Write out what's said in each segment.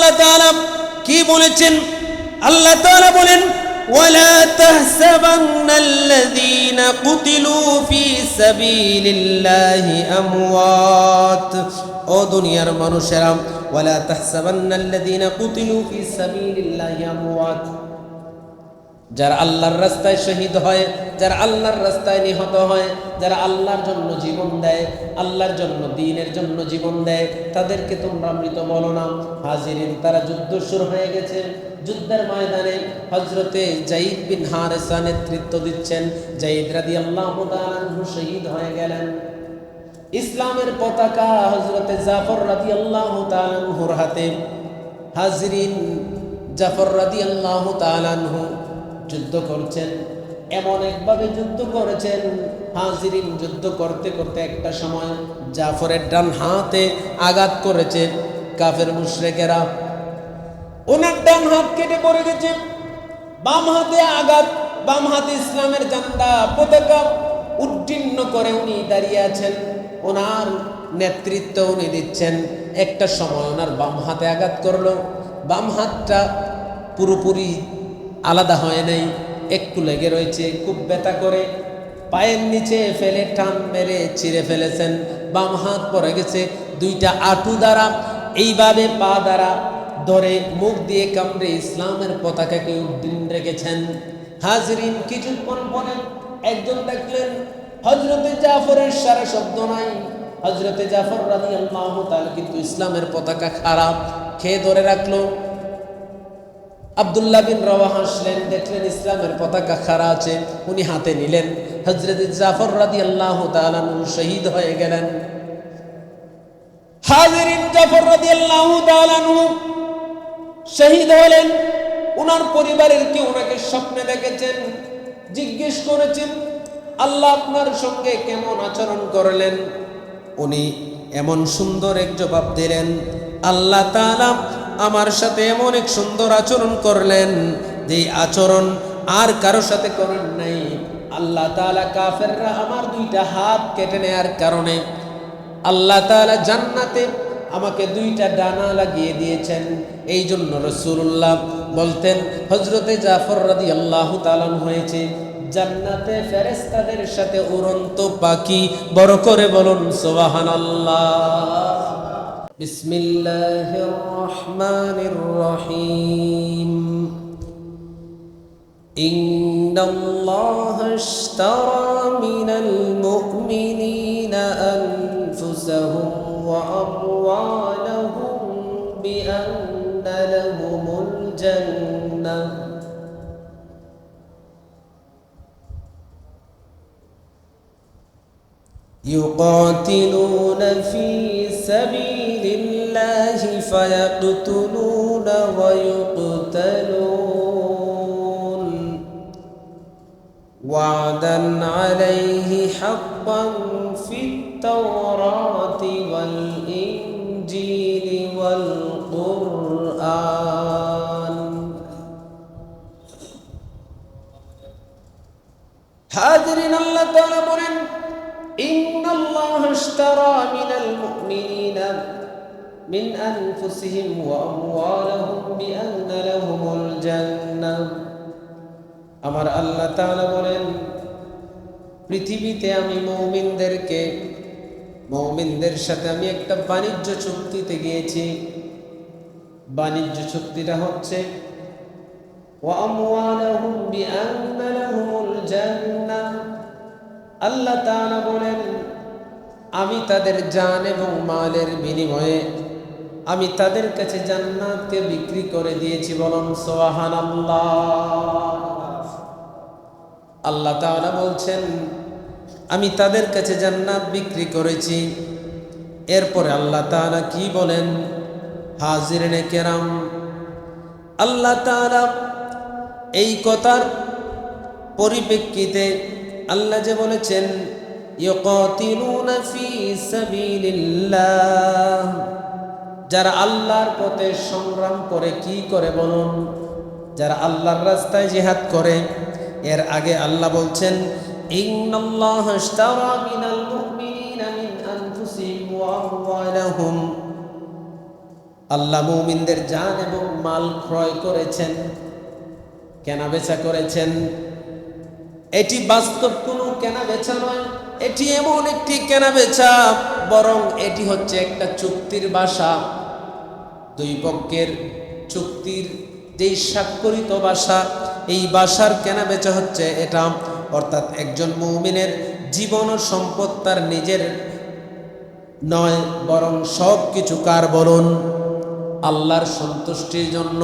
আল্লাহ তাআলা কি বলেছেন? আল্লাহ তাআলা বলেন, ওয়ালা তাহসাবান্নাল্লাযীনা কুতিলু ফী সাবিলিল্লাহি আমওয়াত। ও দুনিয়ার মানুষেরা, ওয়ালা তাহসাবান্নাল্লাযীনা কুতিলু ফী সাবিলিল্লাহি আমওয়াত, যারা আল্লাহর রাস্তায় শহীদ হয়, যারা আল্লাহর রাস্তায় নিহত হয়, যারা আল্লাহর জন্য জীবন দেয়, আল্লাহর জন্য দ্বীনের জন্য জীবন দেয়, তাদেরকে তোমরা মৃত বলো না। হাজিরিন, তারা যুদ্ধ শুরু হয়ে গেছে। যুদ্ধের ময়দানে হযরতে যায়েদ বিন হারেসা নেতৃত্ব দিচ্ছেন। যায়েদ রাদিয়াল্লাহু তাআলা আনহু শহীদ হয়ে গেলেন। ইসলামের পতাকা হযরতে জাফর রাদিয়াল্লাহু তাআলা আনহুর হাতে। হাজিরিন, জাফর রাদিয়াল্লাহু তাআলা আনহু যুদ্ধ করছেন, এমন একভাবে যুদ্ধ করেছেন। হাজিরিন, যুদ্ধ করতে করতে একটা সময় জাফরের ডান হাতে আঘাত করেছে কাফের মুশরিকেরা। ওনার ডান হাত কেটে পড়ে গেছে। বাম হাতে আঘাত, বাম হাতে ইসলামের ঝান্ডা পতাকা উড্ডীন করে উনি দাঁড়িয়ে আছেন। ওনার নেতৃত্ব উনি দিচ্ছেন। একটা সময় ওনার বাম হাতে আঘাত করলো। বাম হাতটা পুরোপুরি আলাদা হয় নাই, একটু লেগে রয়েছে, খুব ব্যথা করে। পায়ের নিচে ফেলে টান মেরে ছিঁড়ে ফেলেছেন। বাম হাত পড়ে গেছে। দুইটা আঁটু দ্বারা এইভাবে পা দ্বারা ধরে মুখ দিয়ে কামড়ে ইসলামের পতাকাকে উড্ডীন রেখেছেন। হাজিরিন, কিছুক্ষণ পরে একজন দেখলেন হযরতে জাফরের সারা শব্দ নাই। হযরতে জাফর রাদিয়াল্লাহু তাআলা কিন্তু ইসলামের পতাকা খারাপ খেয়ে ধরে রাখলো। আব্দুল্লাহ বিন রাওয়াহা আসলেন, দেখলেন ইসলামের পতাকা খাড়া আছে, উনি হাতে নিলেন। হযরত জাফর রাদিয়াল্লাহু তাআলা শহীদ হয়ে গেলেন। হাজিরিন, জাফর রাদিয়াল্লাহু তাআলা শহীদ হলেন। ওনার পরিবারের কেউ ওনাকে স্বপ্নে দেখেছেন, জিজ্ঞেস করেছেন, আল্লাহ আপনার সঙ্গে কেমন আচরণ করলেন? উনি এমন সুন্দর এক জবাব দিলেন, আল্লাহ তাআলা আমার সাথে এমন এক সুন্দর আচরণ করলেন যে আচরণ আর কারো সাথে করেন নাই। আল্লাহ তাআলা কাফেররা আমার দুইটা হাত কেটে নেয়ার কারণে আল্লাহ তাআলা জান্নাতে আমাকে দুইটা ডানা লাগিয়ে দিয়েছেন। এই জন্য রাসূলুল্লাহ বলতেন, হযরতে জাফর রাদিয়াল্লাহু তাআলা হয়েছে জান্নাতে ফেরেশতাদের সাথে উড়ন্ত পাখি। বড় করে বলুন সুবহানাল্লাহ। বিসমিল্লাহির রহমানির রহিম। ইন্নাল্লাহা ইশতারা মিনাল মুমিনিনা আনফুসাহুম ওয়া আমওয়ালাহুম বিআন্না লাহুমুল জান্নাহ يقاتلون في سبيل الله فيقتلون ويقتلون وعدا عليه حقا في التوراة والإنجيل والقرآن. حاضرين الله تعالى বলেন, إن الله اشترى من المؤمنين من أنفسهم وأموالهم بأن لهم الجنة. আমার আল্লাহ তাআলা বলেন, পৃথিবীতে আমি মুমিনদের সাথে আমি একটা বাণিজ্য চুক্তিতে গিয়েছি। বাণিজ্য চুক্তিটা হচ্ছে ওয়া আমওয়ালাহুম বিআন্না লাহুমুল জান্নাহ। আল্লাহ তাআলা বলেন, আমি তাদের জান এবং মালের বিনিময়ে আমি তাদের কাছে জান্নাতকে বিক্রি করে দিয়েছি। বলুন সুবহানাল্লাহ। আল্লাহ তাআলা বলছেন, আমি তাদের কাছে জান্নাত বিক্রি করেছি। এরপরে আল্লাহ তাআলা কি বলেন? হাজিরিনে কেরাম, আল্লাহ তাআলা এই কথার পরিপ্রেক্ষিতে আল্লাহ যে বলেছেন, ইউকাতিলুনা ফি সাবিলিল্লাহ, যারা আল্লাহর পথে সংগ্রাম করে, কি করে বলুন? যারা আল্লাহর রাস্তায় জিহাদ করে। এর আগে আল্লাহ বলছেন, ইন্নাল্লাহা ইশতারা মিনাল মুমিনিনা মিন আনফুসিহিম ওয়া আমওয়ালাহুম আল্লাহ মুমিনদের জান এবং মাল ক্রয় করেছেন, কেনাবেচা করেছেন। এটি বাস্তব কোনো কেনাবেচা নয়, এটি এমন একটি কেনাবেচা, বরং এটি হচ্ছে একটা চুক্তির ভাষা। দুই পক্ষের চুক্তির যেই স্বাক্ষরিত ভাষা, এই ভাষার কেনাবেচা হচ্ছে এটা। অর্থাৎ একজন মুমিনের জীবন ও সম্পদ তার নিজের নয়, বরং সব কিছু কার বলুন? আল্লাহর সন্তুষ্টির জন্য।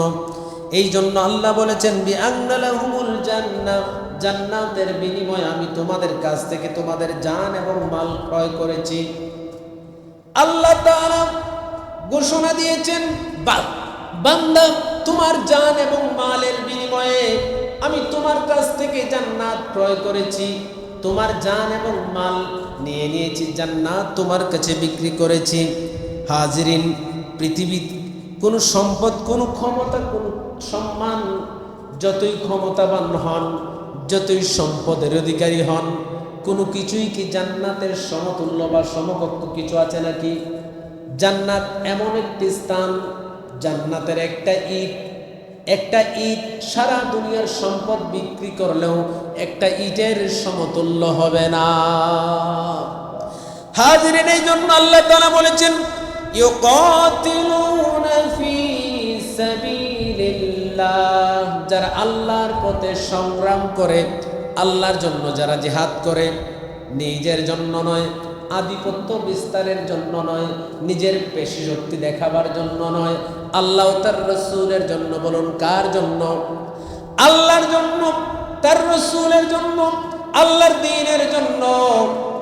এই জন্য আল্লাহ বলেছেন বিআন্না লাহুমুল জান্নাহ, জান্নাতের বিনিময়ে আমি তোমাদের কাছ থেকে তোমাদের জান এবং মাল ক্রয় করেছি। আল্লাহ তাআলা ঘোষণা দিয়েছেন, বান্দা তোমার জান এবং মালের বিনিময়ে আমি তোমার কাছ থেকে জান্নাত ক্রয় করেছি, তোমার জান এবং মাল নিয়ে নিয়েছি, জান্নাত তোমার কাছে বিক্রি করেছি। হাজিরিন, পৃথিবীর কোনো সম্পদ, কোনো ক্ষমতা, কোনো সম্মান, যতই ক্ষমতাবান হন, যতই সম্পদের অধিকারী হন, কোনো কিছুই কি জান্নাতের সমতুল্য বা সমকক্ষ কিছু আছে নাকি? জান্নাত এমন একটি স্থান, জান্নাতের একটা ইট সারা দুনিয়ার সম্পদ বিক্রি করলেও একটা ইটের সমতুল্য হবে না। হাজিরিন, এই জন্য আল্লাহ তাআলা বলেছেন ইউকাতিলুনা ফি সাবিলিল্লাহ, যারা আল্লাহর পথে সংগ্রাম করে, আল্লাহর জন্য যারা জিহাদ করে, নিজের জন্য নয়, আধিপত্য বিস্তারের জন্য নয়, নিজের পেশি শক্তি দেখাবার জন্য নয়, আল্লাহ তার রাসূলের জন্য। বলুন কার জন্য? আল্লাহর জন্য, তার রাসূলের জন্য, আল্লাহর দ্বীনের জন্য।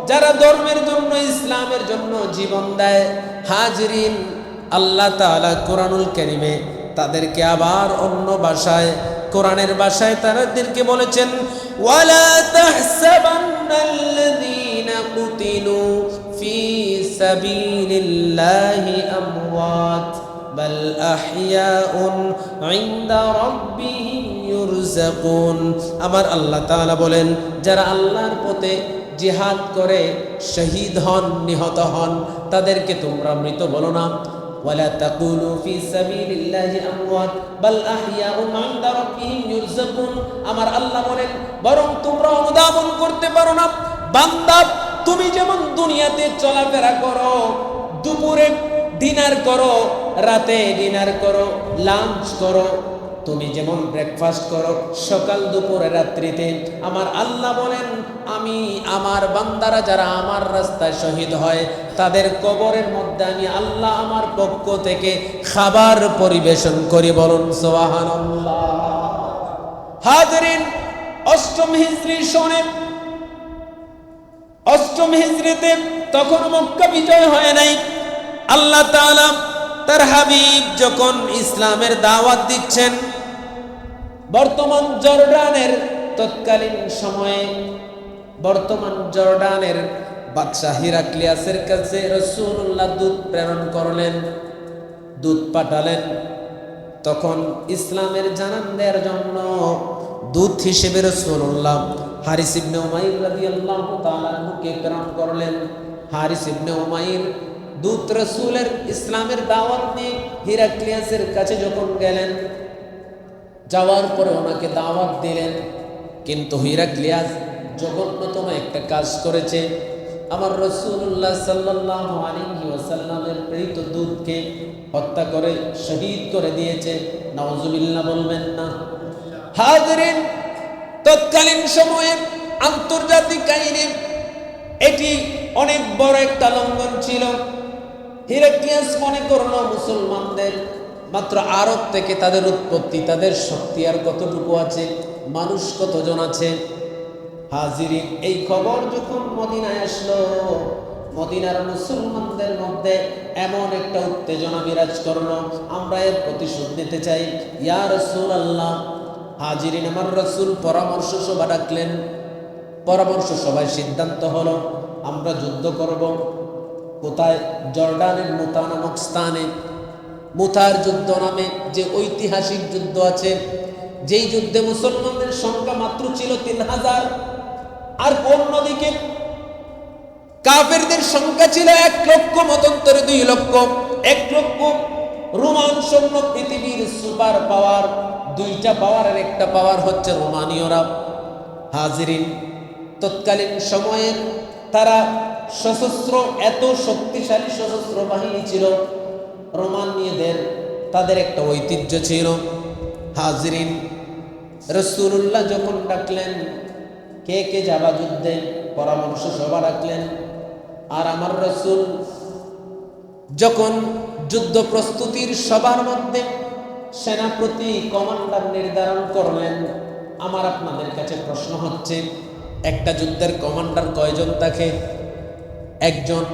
যারা ধর্মের জন্য, ইসলামের জন্য জীবন দেয়, হাজিরিন, আল্লাহ তাআলা কোরআনুল কারীমে তাদেরকে আবার অন্য ভাষায়, কোরআনের ভাষায় তাদেরকে বলেছেন ওয়ালা তাহসাবান্নাল্লাযীনা কুতিলু ফি সাবিলিল্লাহি আমওয়াত বাল আহইয়াউন ইনদা রাব্বিহিম ইউরযাকুন। আমার আল্লাহ তাআলা বলেন, যারা আল্লাহর পথে জিহাদ করে শহীদ হন, নিহত হন, তাদেরকে তোমরা মৃত বলো না। ওয়ালা তাকুলু ফি সাবিলিল্লাহি আমওয়াত বাল আহইয়াউন ইনদা রাব্বিহিম ইউরযাকুন। আমার আল্লাহ বলেন, বরং তোমরা অনুধাবন করতে পারো না। বান্দা, তুমি যেমন দুনিয়াতে চলাফেরা করো, দুপুরে ডিনার করো, রাতে ডিনার করো, লাঞ্চ করো, তুমি যেমন ব্রেকফাস্ট করো সকাল দুপুর রাত্রিতে, আমার আল্লাহ বলেন আমি আমার বান্দারা যারা আমার রাস্তায় শহীদ হয়, তাদের কবরের মধ্যে আমি আল্লাহ আমার পক্ষ থেকে খাবার পরিবেশন করি। বলুন সুবহানাল্লাহ। হাজিরিন, অষ্টম হিজরি সনে, অষ্টম হিজরিতে তখন মক্কা বিজয় হয় নাই। আল্লাহ তাআলা তার হাবিব যখন ইসলামের দাওয়াত দিচ্ছেন, বর্তমান জর্ডানের তৎকালীন সময়ে বর্তমান জর্ডানের বাদশাহ হিরাক্লিয়াসের কাছে রাসূলুল্লাহ দূত প্রেরণ করলেন, দূত পাঠালেন। তখন ইসলামের জানান দেওয়ার জন্য দূত হিসেবে রাসূলুল্লাহ হারিস ইবনে উমাইর রাদিয়াল্লাহু তাআলা আনহুকে প্রেরণ করলেন। হারিস ইবনে উমাইর দূত রাসূলের ইসলামের দাওয়াত নিয়ে হিরাক্লিয়াসের কাছে যখন গেলেন, যাওয়ার পরে ওনাকে দাওয়াত দিলেন, কিন্তু হিরাক্লিয়াস জঘন্যতম একটা কাজ করেছে। আমার রাসূলুল্লাহ সাল্লাল্লাহু আলাইহি ওয়াসাল্লামের প্রেরিত দূতকে হত্যা করে শহীদ করে দিয়েছে। নাউজুবিল্লাহ বলবেন না। হাজিরিন, তৎকালীন সময়ে আন্তর্জাতিক আইনে এটি অনেক বড় একটা লঙ্ঘন ছিল। হিরাক্লিয়াস মনে করল মুসলমানদের মাত্র আরব থেকে তাদের উৎপত্তি, তাদের শক্তি আর কতটুকু আছে, মানুষ কতজন আছে। হাজিরিন, এই খবর যখন মদিনায় আসলো, মদিনার মুসলমানদের মধ্যে এমন একটা উত্তেজনা বিরাজ করলো, আমরা এর প্রতিশোধ নিতে চাই। ইয়া রাসূলুল্লাহ, হাজিরিন, আমার রাসূল পরামর্শ সভা ডাকলেন। পরামর্শ সভায় সিদ্ধান্ত হলো আমরা যুদ্ধ করব। কোথায়? জর্ডানের মুতা নামক স্থানে। মুতার যুদ্ধ নামে যে ঐতিহাসিক যুদ্ধ আছে, যেই যুদ্ধে মুসলমানদের সংখ্যা মাত্র ছিল 3000, আর অন্যদিকে কাফেরদের সংখ্যা ছিল 1 লক্ষ, মতান্তরে 2 লক্ষ। 1 লক্ষ রোমান সৈন্য পৃথিবীর সুপার পাওয়ার, দুইটা পাওয়ারের একটা পাওয়ার হচ্ছে রোমানীয়রা। হাজিরিন, তৎকালীন সময়ের তারা সশস্ত্র, এত শক্তিশালী সশস্ত্র বাহিনী ছিল রোমানীয়দের, তাদের একটা ঐতিহ্য ছিল। হাজিরিন, রাসূলুল্লাহ যখন ডাকলেন কে কে যাবা যুদ্ধে, পরামর্শ সভা রাখলেন। আর আমার রাসূল যখন যুদ্ধ প্রস্তুতির সবার মধ্যে সেনাপতি কমান্ডার নির্ধারণ করলেন, আমার আপনাদের কাছে প্রশ্ন হচ্ছে, একটা যুদ্ধের কমান্ডার কয়জন থাকে? একজন।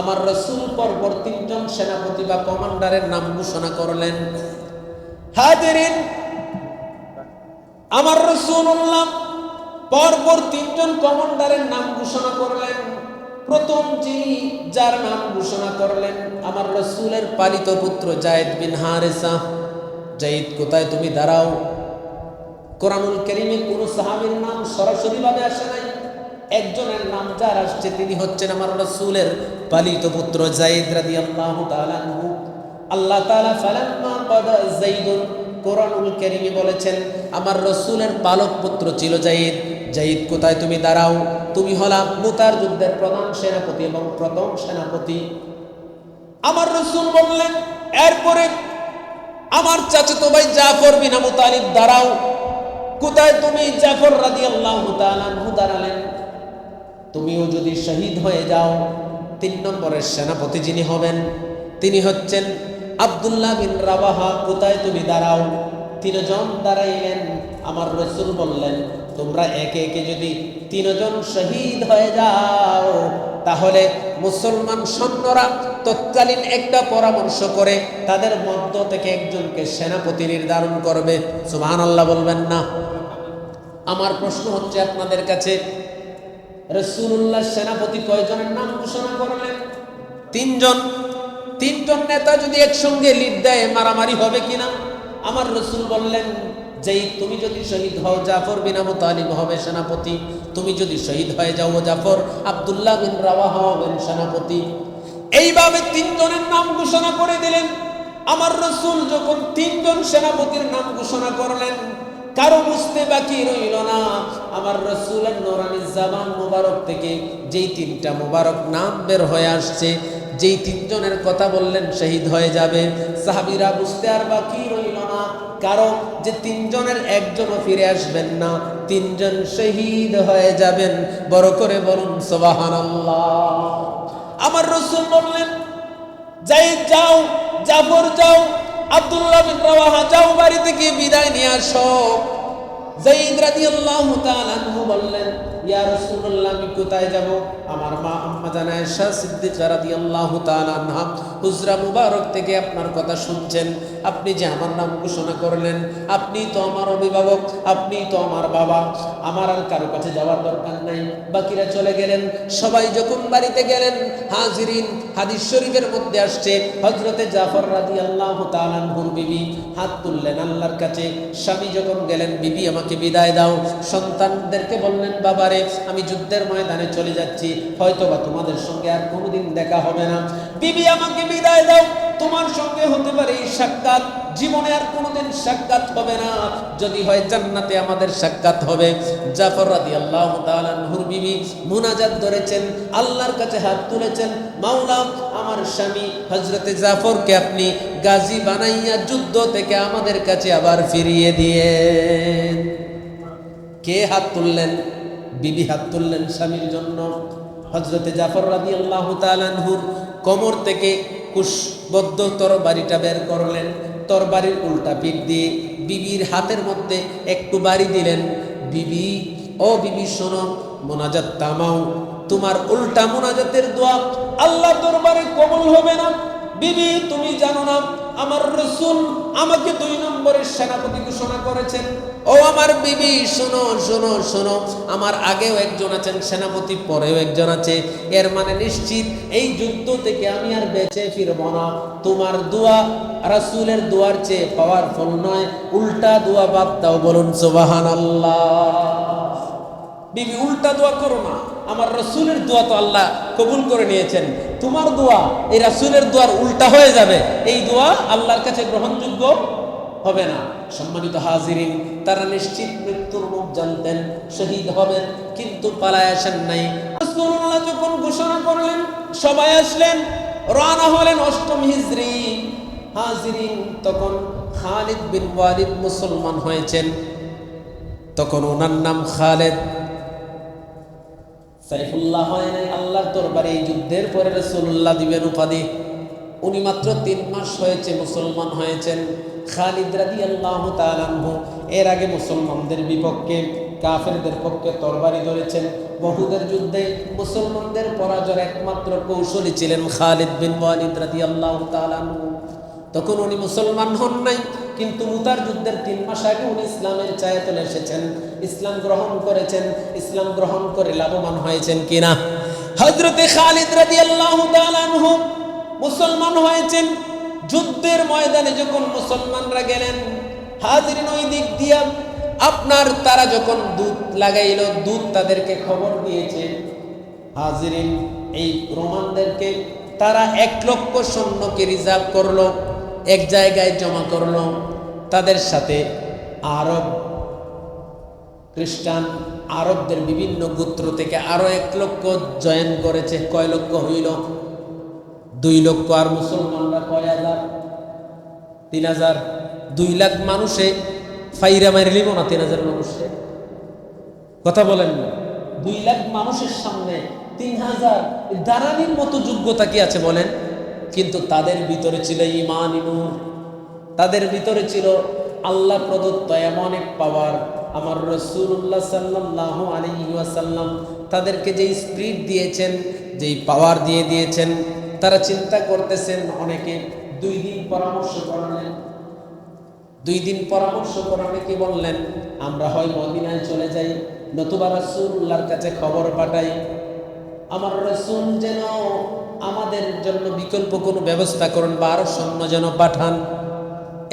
আমার রাসূল পরপর তিনজন সেনাপতি বা কমান্ডারের নাম ঘোষণা করলেন। হাজিরিন, আমার রাসূলুল্লাহ পরপর তিনজন কমান্ডারের নাম ঘোষণা করলেন। প্রথম যিনি যার নাম ঘোষণা করলেন আমার রাসূলের পালিত পুত্র যায়েদ বিন হারেসা। যায়েদ, কোথায় তুমি দাঁড়াও। কোরআনুল কারীমে কোন সাহাবীর নাম সরাসরি ভাবে আসে নাই, একজনের নাম যার আসছে তিনি হচ্ছেন আমার রাসূলের পালিত পুত্র যায়েদ রাদিয়াল্লাহু তাআলা আনহু। আল্লাহ তাআলা ফালাম্মা কাদা যায়েদুন, কোরআনুল কারীমে বলেছেন আমার রাসূলের পালক পুত্র ছিল যায়েদ। যায়েদ, কোথায় তুমি দাঁড়াও, তুমি হলা মুতার যুদ্ধের প্রধান সেনাপতি এবং প্রথম সেনাপতি। আমার রাসূল বললেন, এরপরে আমার চাচাতো ভাই জাফর বিন আবু তালিব দাঁড়াও, কোথায় তুমি? জাফর রাদিয়াল্লাহু তাআলা আনহু দাঁড়ালেন। তুমিও যদি শহীদ হয়ে যাও, 3 নম্বরের সেনাপতি যিনি হবেন তিনি হচ্ছেন আব্দুল্লাহ বিন রাওয়াহা, কোথায় তুমি দাঁড়াও? 3 জন দাঁড়াইলেন। আমার রাসূল বললেন, তোমরা একে একে যদি 3 জন শহীদ হয়ে যাও, তাহলে মুসলমান সৈন্যরা তৎকালীন একটা পরামর্শ করে তাদের মধ্য থেকে একজনকে সেনাপতি নির্ধারণ করবে। সুবহানাল্লাহ বলবেন না? আমার প্রশ্ন হচ্ছে আপনাদের কাছে, রাসূলুল্লাহ সেনাপতি কয়জনের নাম ঘোষণা করলেন? 3 জন। 3 জন নেতা যদি একসঙ্গে লিড দেয়, মারামারি হবে কিনা? আমার রাসূল বললেন, যেই তুমি যদি শহীদ হও জাফর বিন আবু তালিব হবে সেনাপতি, তুমি যদি শহীদ হয়ে যাও জাফর, আব্দুল্লাহ বিন রাওয়াহা হবেন সেনাপতি। এইভাবে 3 জনের নাম ঘোষণা করে দিলেন। আমার রাসূল যখন 3 জন সেনাপতির নাম ঘোষণা করলেন, কারো বুঝতে বাকি রইল না। আমার রাসূলের নূরানী জাবান মুবারক থেকে যেই 3টা মুবারক নাম বের হয়ে আসছে, যেই 3 জনের কথা বললেন শহীদ হয়ে যাবে, সাহাবীরা বুঝতে আর বাকি রইল না কারো যে 3 জনের একজনও ফিরে আসবেন না, 3 জন শহীদ হয়ে যাবেন। বড় করে বলুন সুবহানাল্লাহ। আমার রাসূল বললেন, যায়েদ যাও, জাফর যাও, আব্দুল্লাহ বিন রাওয়াহা যাও, বাড়ি থেকে বিদায় নিয়ে আসো। যায়েদ রাদিয়াল্লাহু তাআলা আনহু বললেন, ইয়া রাসূলুল্লাহ, আমি কোথায় যাব? আমার মা আম্মা জান আয়েশা সিদ্দিকা রাদিয়াল্লাহু তাআলা আনহা হুজরা মুবারক থেকে আপনার কথা শুনছেন। আপনি যে আমার নাম ঘোষণা করলেন, আপনি তো আমার অভিভাবক, আপনি তো আমার বাবা, আমার আর কারো কাছে যাওয়ার দরকার নাই। বাকিরা চলে গেলেন। সবাই যখন বাড়িতে গেলেন, হাজিরিন, হাদিস শরীফের মধ্যে আসছে হযরতে জাফর রাদিয়াল্লাহু তাআলা আনহুর বিবি হাত তুললেন আল্লাহর কাছে। স্বামী যখন গেলেন, বিবি আমাকে বিদায় দাও। সন্তানদেরকে বললেন, বাবারে আমি যুদ্ধের ময়দানে চলে যাচ্ছি, হয়তোবা তোমাদের সঙ্গে আর কোনোদিন দেখা হবে না। বিবি আমাকে বিদায় দাও, তোমার সঙ্গে হতে পারে এই সাক্ষাৎ, জীবনে আর কোনোদিন সাক্ষাৎ হবে না, যদি হয় জান্নাতে আমাদের সাক্ষাৎ হবে। জাফর রাদিয়াল্লাহু তাআলা আনহুর বিবি মুনাজাত ধরেছেন, আল্লাহর কাছে হাত তুলেছেন, মাওলা আমার স্বামী হযরতে জাফরকে আপনি গাজী বানাইয়া যুদ্ধ থেকে আমাদের কাছে আবার ফিরিয়ে দিয়েন। কে হাত তুললেন? বিবি হাত তুললেন স্বামীর জন্য। হযরতে জাফর রাদিয়াল্লাহু তাআলা আনহুর কোমর থেকে কুশবদ্ধ তরবারিটা বের করলেন, তরবারির উল্টা পিঠ দিয়ে বিবির হাতের মধ্যে একটু বাড়ি দিলেন। বিবি, ও বিবি শোনো, মোনাজাত থামাও, তোমার উল্টা মোনাজাতের দোয়া আল্লাহ দরবারে কবুল হবে না। বিবি, তুমি জানো না আমার রাসূল আমাকে 2 নম্বরের সেনাপতি ঘোষণা করেছেন। ও আমার বিবি, শোনো শোনো শোনো, আমার আগেও একজন আছেন সেনাপতি, পরেও একজন আছে, এর মানে নিশ্চিত এই যুদ্ধ থেকে আমি আর বেঁচে ফিরব না। তোমার দোয়া রাসূলের দোয়ার চেয়ে পাওয়ারফুল নয়, উল্টা দোয়া বাদ দাও, বলুন সুবহানাল্লাহ। বিবি, উল্টা দোয়া করো না, আমার রাসূলের দোয়া তো আল্লাহ কবুল করে নিয়েছেন, তোমার দোয়া এই রাসূলের দোয়ার উল্টা হয়ে যাবে, এই দোয়া আল্লাহর কাছে গ্রহণযোগ্য হবে না। সম্মানিত হাজিরিন, তারা নিশ্চিত মৃত্যুর মুখ জানতেন, শহীদ হবেন, কিন্তু পালায় আসেন নাই। রাসূলুল্লাহ যখন ঘোষণা করলেন, সবাই আসলেন, রওনা হলেন ৮ম হিজরি। হাজিরিন, তখন খালিদ বিন ওয়ালিদ মুসলমান হয়েছেন। তখন ওনার নাম খালেদ, সাইফুল্লাহ হয় নাই। আল্লাহর দরবারে এই যুদ্ধের পরে রাসূলুল্লাহ দিবেন উপাধি। উনি মাত্র ৩ মাস হয়েছে মুসলমান হয়েছেন। খালিদ রাদিয়াল্লাহু তাআলা আনহু এর আগে মুসলমানদের বিপক্ষে, কাফেরদের পক্ষে তরবারি ধরেছেন। উহুদের যুদ্ধে মুসলমানদের পরাজয়ের একমাত্র কৌশলী ছিলেন খালিদ বিন ওয়ালিদ রাদিয়াল্লাহু তাআলা আনহু। তখন উনি মুসলমান হন নাই, কিন্তু মুতার যুদ্ধের ৩ মাস আগে উনি ইসলামের ছায়াতলে এসেছেন, ইসলাম গ্রহণ করেছেন। ইসলাম গ্রহণ করে লাভবান হয়েছেন কিনা? হযরতে খালিদ রাদিয়াল্লাহু তাআলা আনহু মুসলমান হয়েছেন। যুদ্ধের ময়দানে যখন মুসলমানরা গেলেন, হাজিরিন ওই দিক দিয়া আপনার তারা যখন দূত লাগাইল, দূত তাদেরকে খবর দিয়েছে, হাজিরিন এই রোমানদেরকে তারা ১,০০,০০০ সৈন্যকে রিজার্ভ করলো, এক জায়গায় জমা করলো। তাদের সাথে আরব, খ্রিস্টান, আরবদের বিভিন্ন গোত্র থেকে আরো ১,০০,০০০ জয়েন করেছে। কয় লক্ষ হইল? ২ লক্ষ। আর মুসলমানরা কয় হাজার? ৩,০০০। ২ লাখ মানুষে ফাইরা মারিলিব না ৩,০০০ মানুষে? কথা বলেন না। ২ লাখ মানুষের সামনে ৩,০০০ দাঁড়ানির মতো যোগ্যতা কি আছে বলেন? কিন্তু তাদের ভিতরে ছিল ঈমান, নূর। তাদের ভিতরে ছিল আল্লাহ প্রদত্ত এমন এক পাওয়ার। আমার রাসূলুল্লাহ সাল্লাল্লাহু আলাইহি ওয়াসাল্লাম তাদেরকে যেই স্পিরিট দিয়েছেন, যেই পাওয়ার দিয়েছেন, তারা চিন্তা করতেছেন। অনেকে 2 দিন পরামর্শ করলেন। 2 দিন পরামর্শ করে অনেকে বললেন, আমরা হয় মদিনায় চলে যাই, নতুবা রাসূলুল্লাহর কাছে খবর পাঠাই, আমার রাসূল যেন আমাদের জন্য বিকল্প কোনো ব্যবস্থা করেন বা আরো সৈন্য যেন পাঠান।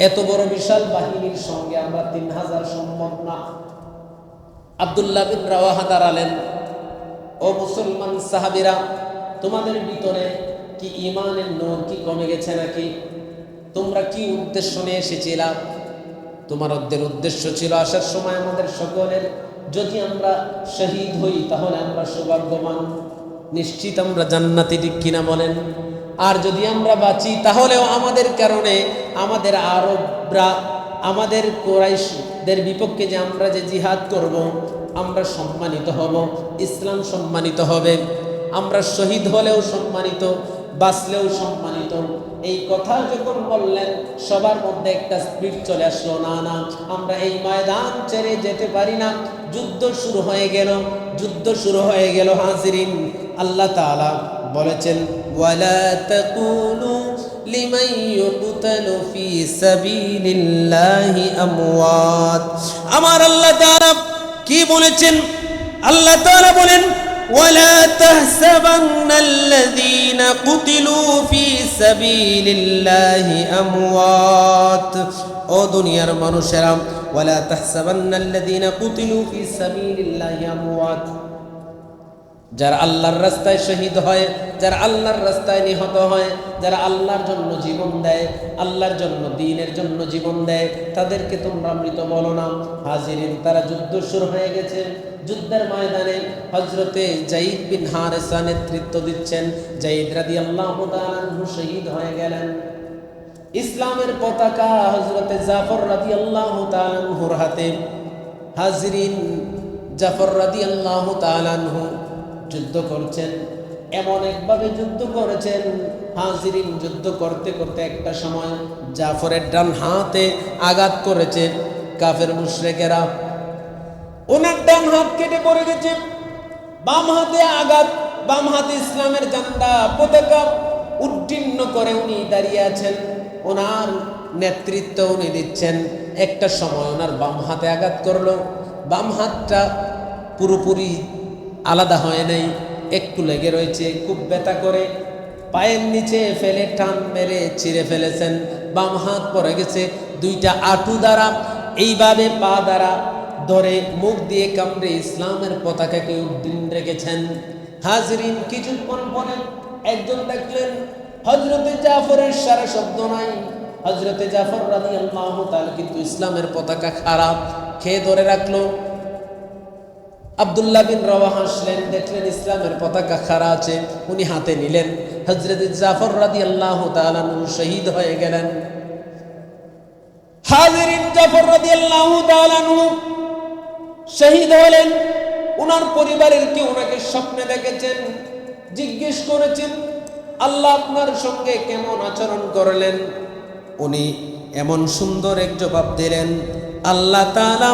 এত বড় বিশাল বাহিনীর সঙ্গে আমরা ৩,০০০ সম্ভব না। আব্দুল্লাহ বিন রাওয়াহা দাঁড়ালেন, ও মুসলমান সাহাবীরা, তোমাদের ভিতরে কি ঈমানের নূর কি কমে গেছে নাকি? তোমরা কি উদ্দেশ্য নিয়ে এসেছিলা? তোমাদের উদ্দেশ্য ছিল আসার সময় আমাদের সকলের যদি আমরা শহীদ হই তাহলে আমরা সৌভাগ্যবান, নিশ্চিত আমরা জান্নাতি, ঠিক কিনা বলেন? আর যদি আমরা বাঁচি তাহলেও আমাদের কারণে আমাদের আরবরা, আমাদের কুরাইশদের বিপক্ষে যে আমরা যে জিহাদ করব, আমরা সম্মানিত হব, ইসলাম সম্মানিত হবে, আমরা শহীদ হলেও সম্মানিত, বাঁচলেও সম্মানিত। এই কথা যখন বললেন, সবার মধ্যে একটা স্পিরিট চলে আসলো, না না, আমরা এই ময়দান ছেড়ে যেতে পারি না। যুদ্ধ শুরু হয়ে গেল, যুদ্ধ শুরু হয়ে গেল। হাজিরিন, আল্লাহ তাআলা বলেছেন, ওয়ালা তাকুলু লিমান ইউকতালু ফি সাবিলিল্লাহি আমওয়াত। আমার আল্লাহ তাআলা কি বলেছেন? আল্লাহ তাআলা বলেন, ওয়ালা তাহসাবান্নাল্লাযীনা কুতিলু ফি সাবিলিল্লাহি আমওয়াত। ও দুনিয়ার মানুষেরা, ওয়ালা তাহসাবান্নাল্লাযীনা কুতিলু ফি সাবিলিল্লাহি আমওয়াত। যারা আল্লাহর রাস্তায় শহীদ হয়, যারা আল্লাহর রাস্তায় নিহত হয়, যারা আল্লাহর জন্য জীবন দেয়, আল্লাহর জন্য, দ্বীনের জন্য জীবন দেয়, তাদেরকে তোমরা মৃত বলো না। হাজিরিন, তারা যুদ্ধ শুরু হয়ে গেছে। যুদ্ধের ময়দানে হযরতে যায়েদ বিন হারেসা নেতৃত্ব দিচ্ছেন। যায়েদ রাদিয়াল্লাহু তাআলা আনহু শহীদ হয়ে গেলেন। ইসলামের পতাকা হযরতে জাফর রাদিয়াল্লাহু তাআলা আনহুর হাতে। হাজিরিন, জাফর রাদিয়াল্লাহু তাআলা আনহু যুদ্ধ করছেন, এমন একভাবে যুদ্ধ করেছেন। হাজিরিন, যুদ্ধ করতে করতে একটা সময় জাফরের ডান হাতে আঘাত করেছে কাফের মুশরিকেরা। ওনার ডান হাত কেটে পড়ে গেছে। বাম হাতে আঘাত, বাম হাতে ইসলামের ঝান্ডা, পতাকা উড্ডীন্ন করে উনি দাঁড়িয়ে আছেন, ওনার নেতৃত্ব উনি দিচ্ছেন। একটা সময় ওনার বাম হাতে আঘাত করলো, বাম হাতটা পুরোপুরি আলাদা হয় নাই, একটু লেগে রয়েছে, খুব ব্যথা করে পায়ের নিচে ফেলে টান মেরে ছিঁড়ে ফেলেছেন। বাম হাত পড়ে গেছে। 2টা আঁটু দ্বারা এইভাবে পা দ্বারা ধরে মুখ দিয়ে কামড়ে ইসলামের পতাকাকে উড্ডীন রেখেছেন। হাজিরিন, কিছুক্ষণ পরে একজন দেখলেন হযরতে জাফরের সারা শব্দ নাই। হযরতে জাফর রাদিয়াল্লাহু তাআলা কিন্তু ইসলামের পতাকা খারাপ খেয়ে ধরে রাখলো। আব্দুল্লাহ বিন রাওয়াহা আসলেন, দেখলেন ইসলামের পতাকা খাড়া আছে, উনি হাতে নিলেন। হযরত জাফর রাদিয়াল্লাহু তাআলা শহীদ হয়ে গেলেন। হাজিরিন, জাফর রাদিয়াল্লাহু তাআলা শহীদ হলেন। ওনার পরিবারের কেউ ওনাকে স্বপ্নে দেখেছেন, জিজ্ঞেস করেছেন আল্লাহ আপনার সঙ্গে কেমন আচরণ করলেন? উনি এমন সুন্দর এক জবাব দিলেন, আল্লাহ তাআলা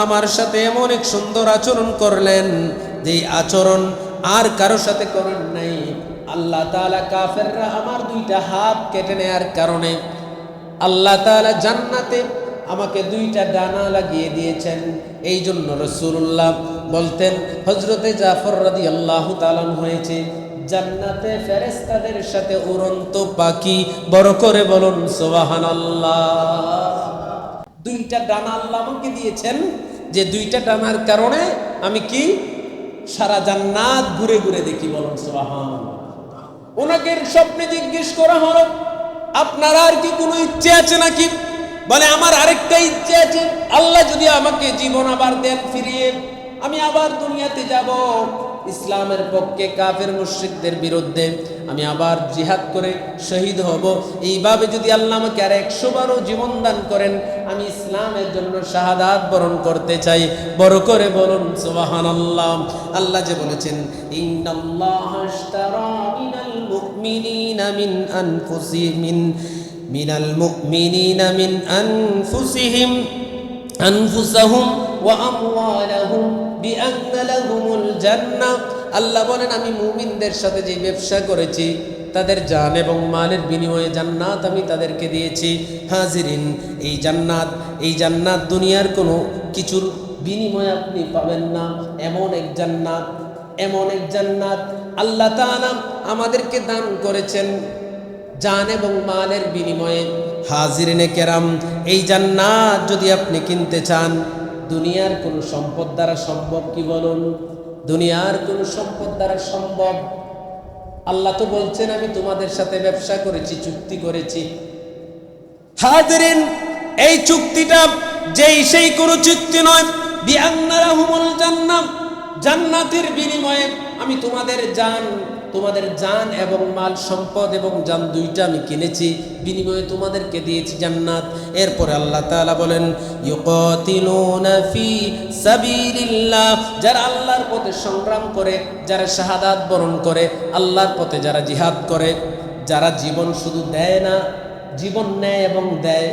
আমার সাথে এমন এক সুন্দর আচরণ করলেন যে আচরণ আর কারো সাথে করেন নাই। আল্লাহ তাআলা কাফেররা আমার দুইটা হাত কেটে নেয়ার কারণে আল্লাহ তাআলা জান্নাতে আমাকে দুইটা ডানা লাগিয়ে দিয়েছেন। এই জন্য রাসূলুল্লাহ বলতেন হযরতে জাফর রাদিয়াল্লাহু তাআলা হয়েছে জান্নাতে ফেরেশতাদের সাথে উড়ন্ত পাখি। বড় করে বলুন সুবহানাল্লাহ। দুইটা ডানা আল্লাহ আমাকে দিয়েছেন, যে দুইটা ডানার কারণে আমি কি সারা জান্নাত ঘুরে ঘুরে দেখি। বলুন সুবহানাল্লাহ। ওনাকে স্বপ্নে জিজ্ঞেস করা হলো আপনার আর কি কোনো ইচ্ছে আছে নাকি? বলে আমার আরেকটা ইচ্ছে আছে, আল্লাহ যদি আমাকে জীবন আবার দেন ফিরিয়ে, আমি আবার দুনিয়াতে যাব, ইসলামের পক্ষে কাফের মুশরিকদের বিরুদ্ধে আমি আবার জিহাদ করে শহীদ হব। এইভাবে যদি আল্লাহ আমাকে আর 100 বারও জীবন দান করেন, আমি ইসলামের জন্য শাহাদাত বরণ করতে চাই। বড় করে বলুন সুবহানাল্লাহ। আল্লাহ যে বলেছেন ইন্নাল্লাহা আশতারা মিনাল মুমিনিনা মিন আনফুসিহিম আনফুসাহুম ওয়া আমওয়ালাহুম বিআন্না লাহুমুল জান্নাহ। আল্লাহ বলেন আমি মুমিনদের সাথে যে ব্যবসা করেছি, তাদের জান এবং মালের বিনিময়ে জান্নাত আমি তাদেরকে দিয়েছি। হাজিরিন, এই জান্নাত দুনিয়ার কোনো কিছুর বিনিময়ে আপনি পাবেন না। এমন এক জান্নাত আল্লাহ তাআলা আমাদেরকে দান করেছেন জান এবং মালের বিনিময়ে। হাজিরিনে কেরাম, এই জান্নাত যদি আপনি কিনতে চান, দুনিয়ার কোন সম্পদ দ্বারা সম্ভব কি বলুন? দুনিয়ার কোন সম্পদ দ্বারা সম্ভব? আল্লাহ তো বলছেন আমি তোমাদের সাথে ব্যবসা করেছি, চুক্তি করেছি। হাজিরিন, এই চুক্তিটা সেই কোনো চুক্তি নয়। বিআন্না লাহুমুল জান্নাহ, জান্নাতের বিনিময়ে আমি তোমাদের জান এবং মাল, সম্পদ এবং জান দুইটা আমি কিনেছি, বিনিময়ে তোমাদেরকে দিয়েছি জান্নাত। এরপরে আল্লাহ তাআলা বলেন ইউকাতিলুনা ফি সাবিলিল্লাহ, যারা আল্লাহর পথে সংগ্রাম করে, যারা শাহাদাত বরণ করে, আল্লাহর পথে যারা জিহাদ করে, যারা জীবন শুধু দেয় না, জীবন নেয় এবং দেয়।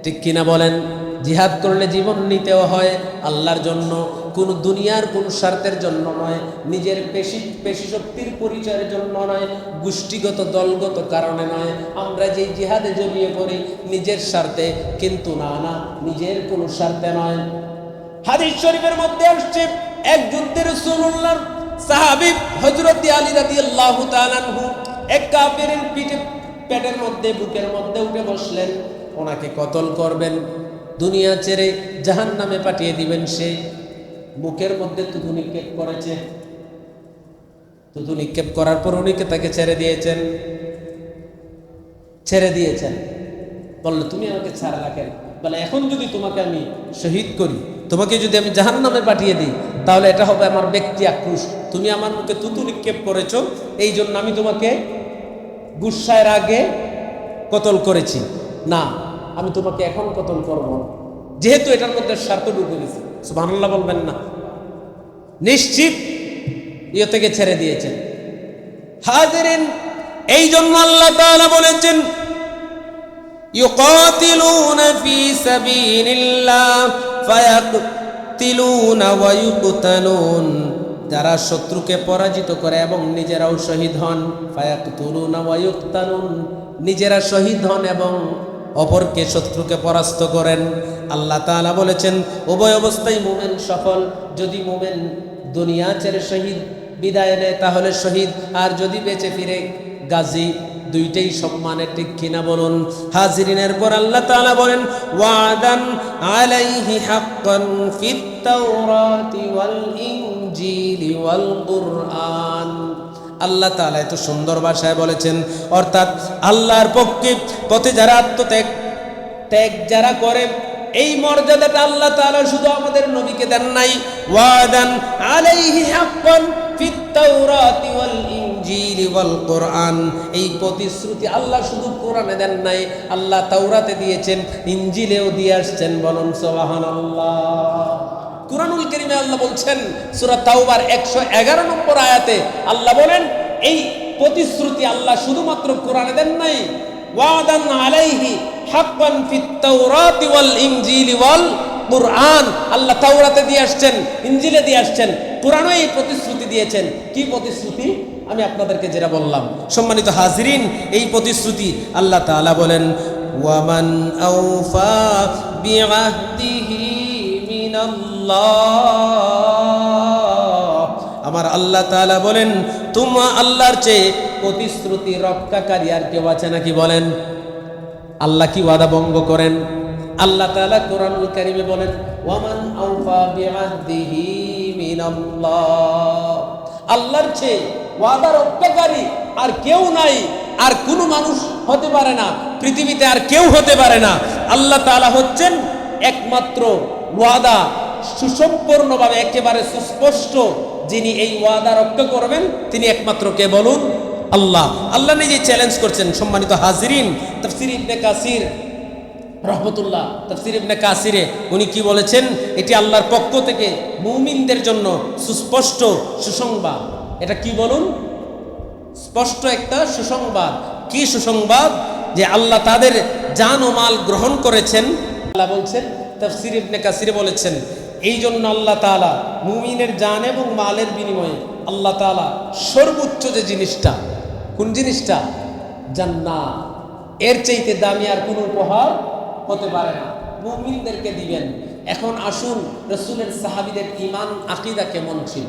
ঠিক কিনা বলেন? জিহাদ করলে জীবন নিতেও হয় আল্লাহর জন্য, কোন দুনিয়ার কোন স্বার্থের জন্য নয়, নিজের পেশি শক্তির পরিচয়ের জন্য নয়, গোষ্ঠীগত দলগত কারণে নয়। আমরা যে জিহাদে জড়িয়ে পড়ি নিজের স্বার্থে, কিন্তু না, নিজের কোন স্বার্থে নয়। হাদিস শরীফের মধ্যে আসছে এক যুদ্ধে রাসূলুল্লাহর সাহাবী হযরত আলী রাদিয়াল্লাহু তাআলা আনহু এক কাফেরের পেটের মধ্যে, বুকের মধ্যে উঠে বসলেন, ওনাকে কতল করবেন, দুনিয়া ছেড়ে জাহান্নামে পাঠিয়ে দিবেন। সে মুখের মধ্যে থুতু নিক্ষেপ করেছে। থুতু নিক্ষেপ করার পর উনিকে তাকে ছেড়ে দিয়েছেন। বললো তুমি আমাকে ছাড়া কেন? বলে এখন যদি তোমাকে আমি শহীদ করি, তোমাকে যদি আমি জাহান্নামে পাঠিয়ে দিই, তাহলে এটা হবে আমার ব্যক্তি আক্রোশ। তুমি আমার মুখে থুতু নিক্ষেপ করেছো, এই জন্য আমি তোমাকে গুসায়ের আগে কতল করেছি। না, আমি তোমাকে এখন কতল করব, যেহেতু এটার মধ্যে স্বার্থ ঢুকে গেছে। সুবহানাল্লাহ বলবেন না? নিশ্চিত ইয়ে থেকে ছেড়ে দিয়েছেন। হাজিরিন, এই জন্য আল্লাহ তাআলা বলেছেন ইউকাতিলুনা ফি সাবিলিল্লাহ ফায়াকতিলুনা ওয়া ইউকতালুন, যারা শত্রুকে পরাজিত করে এবং নিজেরাও শহীদ হন। ফায়াকতুলুনা ওয়া ইউকতালুন, নিজেরা শহীদ হন এবং অপরকে, শত্রুকে পরাস্ত করেন। আল্লাহ তাআলা বলেছেন উভয় অবস্থায় মুমিন সফল। যদি মুমিন দুনিয়া ছেড়ে শহীদ বিদায় নেয় তাহলে শহীদ, আর যদি বেঁচে ফিরে গাজী, দুইটাই সম্মানের। ঠিক কিনা বলুন? হাজিরিনের পর আল্লাহ তাআলা বলেন ওয়াদান আলাইহি হাক্কান ফিত তাওরাতি ওয়াল ইনজিলি ওয়াল কুরআন। আল্লাহ তাআলা এত সুন্দর ভাষায় বলেছেন। অর্থাৎ আল্লাহর পথে যারা আত্মত্যাগ যারা করে, এই মর্যাদাটা আল্লাহ তাআলা শুধু আমাদের নবীকে দেন নাই, ওয়াদান আলাইহি হাক্কান ফিত তাওরাতি ওয়াল ইনজিলি ওয়াল কোরআন, এই প্রতিশ্রুতি আল্লাহ শুধু কোরআনে দেন নাই, আল্লাহ তাওরাতে দিয়েছেন, ইনজিলেও দিয়ে আসছেন। বলুন সুবহানাল্লাহ। কুরআনুল কারীমে আল্লাহ বলছেন সূরা তাওবার 111 নম্বর আয়াতে আল্লাহ বলেন এই প্রতিশ্রুতি আল্লাহ শুধুমাত্র কোরআনে দেন নাই, ওয়াদান আলাইহি হাক্কান ফিত তাওরাতি ওয়াল ইনজিলি ওয়াল কোরআন, আল্লাহ তাওরাতে দিয়ে আসছেন, ইনজিলে দিয়ে আসছেন, কোরআনে এই প্রতিশ্রুতি দিয়েছেন। কি প্রতিশ্রুতি? আমি আপনাদেরকে যেটা বললাম। সম্মানিত হাজিরিন, এই প্রতিশ্রুতি আল্লাহ তাআলা বলেন ওয়ামান আওফা বিআহদিহি মিনাল্লাহ, আমার আল্লাহ তাআলা বলেন তোমার আল্লাহর চেয়ে প্রতিশ্রুতি রক্ষাকারী আর কেউ আছে নাকি? বলেন। আল্লাহ কি ওয়াদা ভঙ্গ করেন? আল্লাহ তাআলা কোরআনুল কারীমে বলেন ওয়ামান আওফা বিআহদিহি মিনাল্লাহ, আল্লাহর চেয়ে ওয়াদা রক্ষাকারী আর কেউ নাই, আর কোনো মানুষ হতে পারে না, পৃথিবীতে আর কেউ হতে পারে না। আল্লাহ তাআলা হচ্ছেন একমাত্র ওয়াদা সুসম্পূর্ণভাবে একেবারে সুস্পষ্ট, যিনি এই ওয়াদা রক্ষা করবেন তিনি একমাত্র কে? বলুন আল্লাহ। আল্লাহ নিজেই চ্যালেঞ্জ করছেন। সম্মানিত হাজিরিন, তাফসীর ইবনে কাসির রহমতুল্লাহ, তাফসীর ইবনে কাসিরে উনি কি বলেছেন? এটি আল্লাহর পক্ষ থেকে মুমিনদের জন্য সুস্পষ্ট সুসংবাদ। এটা কি বলুন? স্পষ্ট একটা সুসংবাদ। কি সুসংবাদ? যে আল্লাহ তাদের জান ও মাল গ্রহণ করেছেন। আল্লাহ বলছেন, তাফসীর ইবনে কাসিরে বলেছেন এই জন্য আল্লাহ তাআলা মুমিনের জান এবং মালের বিনিময়ে আল্লাহ তাআলা সর্বোচ্চ যে জিনিসটা, কোন জিনিসটা? জান্নাত। এর চাইতে দামি আর কোনো উপহার হতে পারে না, মুমিনদেরকে দিবেন। এখন আসুন রাসূলের সাহাবীদের ঈমান আকীদা কেমন ছিল?